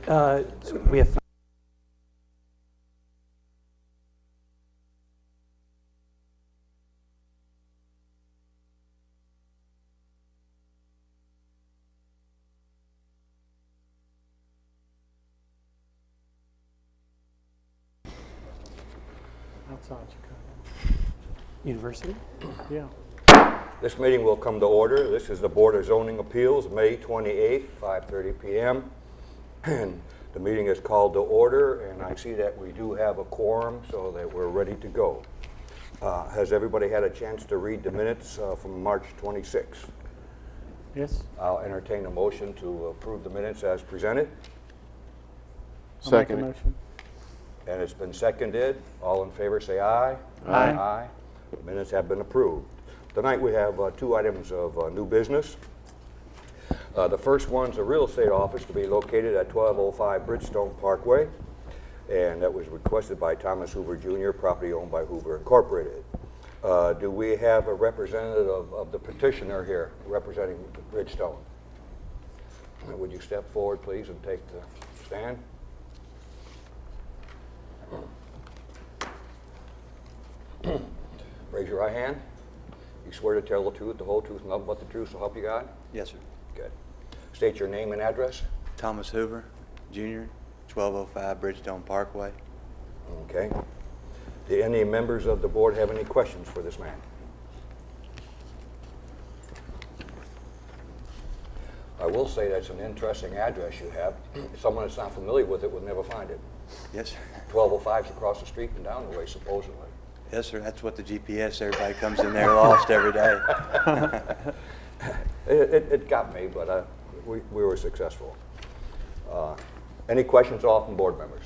We have outside Chicago. University. Yeah. This meeting will come to order. This is the Board of Zoning Appeals, May 28th, 5:30 p.m. And the meeting is called to order, and I see that we do have a quorum, so that we're ready to go. Has everybody had a chance to read the minutes from March 26th? Yes. I'll entertain a motion to approve the minutes as presented. I'll make a Second. motion. And it's been seconded. All in favor say aye. Aye. Aye. The minutes have been approved. Tonight we have two items of new business. The first one's a real estate office to be located at 1205 Bridgestone Parkway, and that was requested by Thomas Hoover Jr., property owned by Hoover Incorporated. Do we have a representative of the petitioner here representing Bridgestone? Would you step forward, please, and take the stand? Raise your right hand. You swear to tell the truth, the whole truth, and nothing but the truth, so help you God? Yes, sir. Good. State your name and address. Thomas Hoover, Jr., 1205 Bridgestone Parkway. Okay. Do any members of the board have any questions for this man? I will say that's an interesting address you have. Someone that's not familiar with it would never find it. Yes, sir. 1205's across the street and down the way, supposedly. Yes, sir. That's what the GPS, everybody comes in there lost every day. It got me, but we were successful. Any questions off from board members?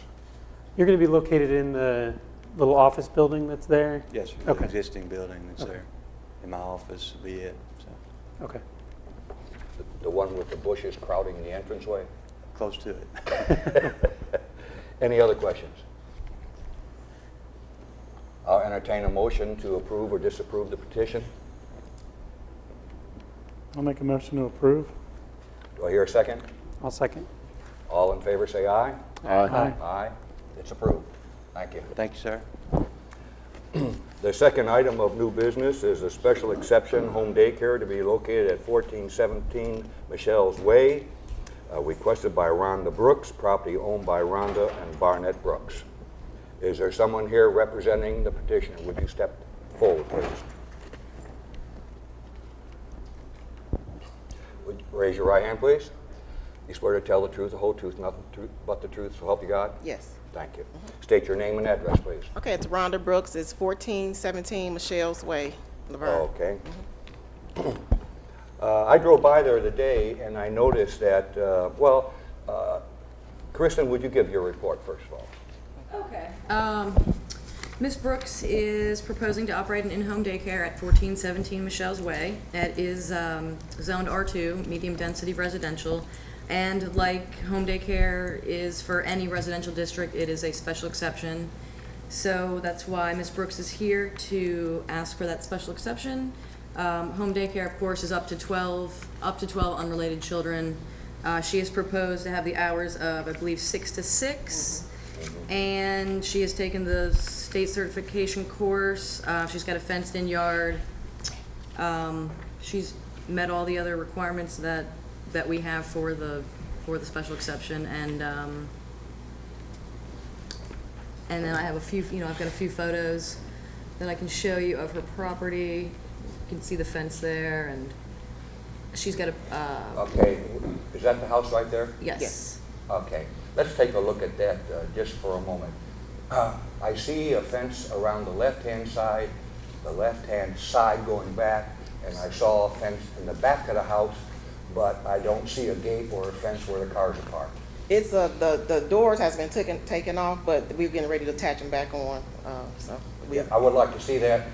You're going to be located in the little office building that's there? Yes, sir. Okay. The existing building that's Okay. there. In my office will be it. So Okay. The one with the bushes crowding the entranceway? close to it. Any other questions? I'll entertain a motion to approve or disapprove the petition. I'll make a motion to approve. Do I hear a second? I'll second. All in favor say aye. Aye. Aye. It's approved. Thank you. Thank you, sir. The second item of new business is a special exception home daycare to be located at 1417 Michelle's Way, requested by Rhonda Brooks, property owned by Rhonda and Barnett Brooks. Is there someone here representing the petitioner? Would you step forward, please? Would you raise your right hand, please? You swear to tell the truth, the whole truth, nothing but the truth, so help you God? Yes. Thank you. State your name and address, please. Okay, it's Rhonda Brooks. It's 1417 Michelle's Way, Laverne. Okay. I drove by there the day and I noticed that, Kristen, would you give your report first of all? Okay. Ms. Brooks is proposing to operate an in-home daycare at 1417 Michelle's Way. It is zoned R2, medium density residential. And like home daycare is for any residential district, it is a special exception. So that's why Ms. Brooks is here to ask for that special exception. Home daycare, of course, is up to 12 unrelated children. She has proposed to have the hours of, I believe, 6 to 6. And she has taken the state certification course. She's got a fenced-in yard. She's met all the other requirements that we have for the special exception, and then I have a few, I've got a few photos that I can show you of her property. You can see the fence there, and she's got a. Okay, is that the house right there? Yes. Yes. Okay, let's take a look at that just for a moment. I see a fence around the left-hand side going back, and I saw a fence in the back of the house, but I don't see a gate or a fence where the cars are parked. It's the doors has been taken off, but we're getting ready to attach them back on. I would like to see that.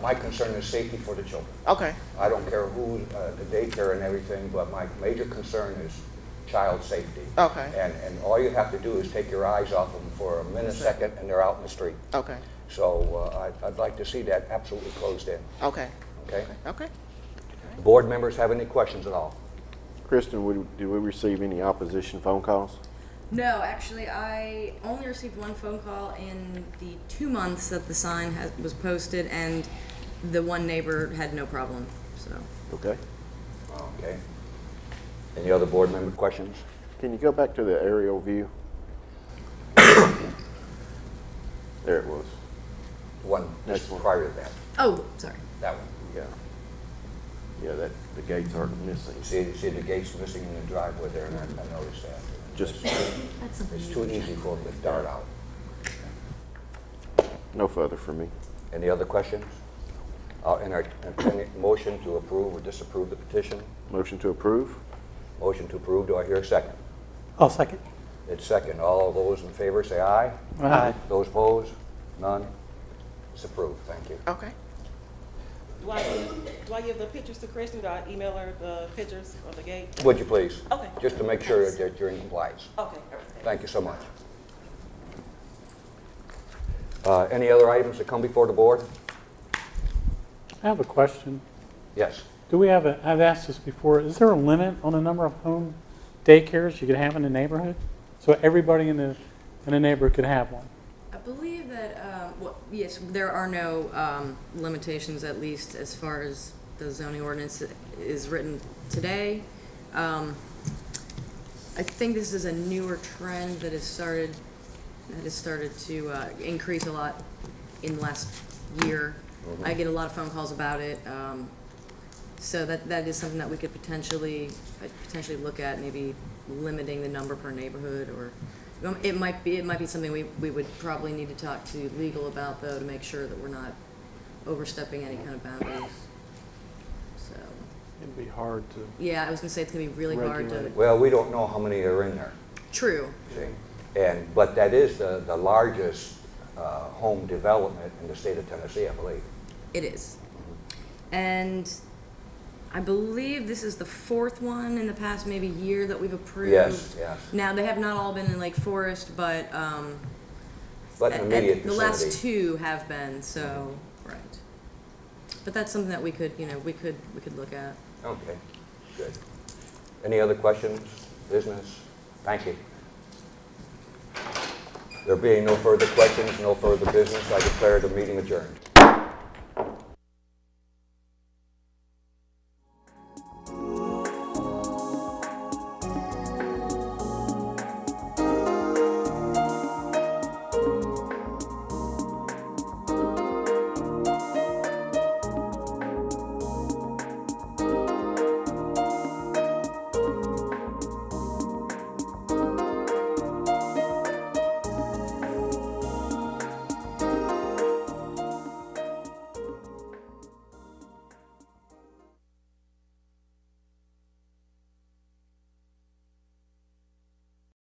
My concern is safety for the children. Okay. I don't care who, the daycare and everything, but my major concern is child safety. Okay. And all you have to do is take your eyes off them for a minute, second, and they're out in the street. Okay. So I'd like to see that absolutely closed in. Okay. Okay? Okay. Board members have any questions at all? Kristen, did we receive any opposition phone calls? No, actually, I only received one phone call in the 2 months that the sign was posted, and the one neighbor had no problem, so. Okay. Okay. Any other board member questions? Can you go back to the aerial view? There it was. One, Next just one. prior to that, Oh, sorry. that one. Yeah. Yeah, that, the gates aren't missing. See the gates missing in the driveway there, and I noticed that. Just, That's something It's you too can easy check. for them to dart out. no further for me. Any other questions? Entertain a motion to approve or disapprove the petition. Motion to approve? Motion to approve, do I hear a second? I'll second. It's second. All those in favor say aye. Aye. Those opposed? None? It's approved, thank you. Okay. Do I give the pictures to Kristen? Do I email her the pictures of the gate? Would you please? Okay. Just to make sure that you're in compliance. Okay. Thank you so much. Any other items that come before the board? I have a question. Yes. Do we have I've asked this before, is there a limit on the number of home daycares you could have in the neighborhood? So everybody in the neighborhood could have one? I believe that, well, yes, there are no limitations, at least as far as the zoning ordinance is written today. I think this is a newer trend that has started to increase a lot in the last year. I get a lot of phone calls about it, so that is something that we could potentially look at, maybe limiting the number per neighborhood, or it might be something we would probably need to talk to legal about, though, to make sure that we're not overstepping any kind of boundaries. So, It'd be hard to. yeah, I was gonna say it's gonna be really hard to. Regulate. Well, we don't know how many are in there, True. see? But that is the largest home development in the state of Tennessee, I believe. It is. And I believe this is the fourth one in the past maybe year that we've approved. Yes, yes. Now, they have not all been in Lake Forest, but But in the immediate the last vicinity. two have been, so, right. But that's something that we could look at. Okay, good. Any other questions, business? Thank you. There being no further questions, no further business, I declare the meeting adjourned.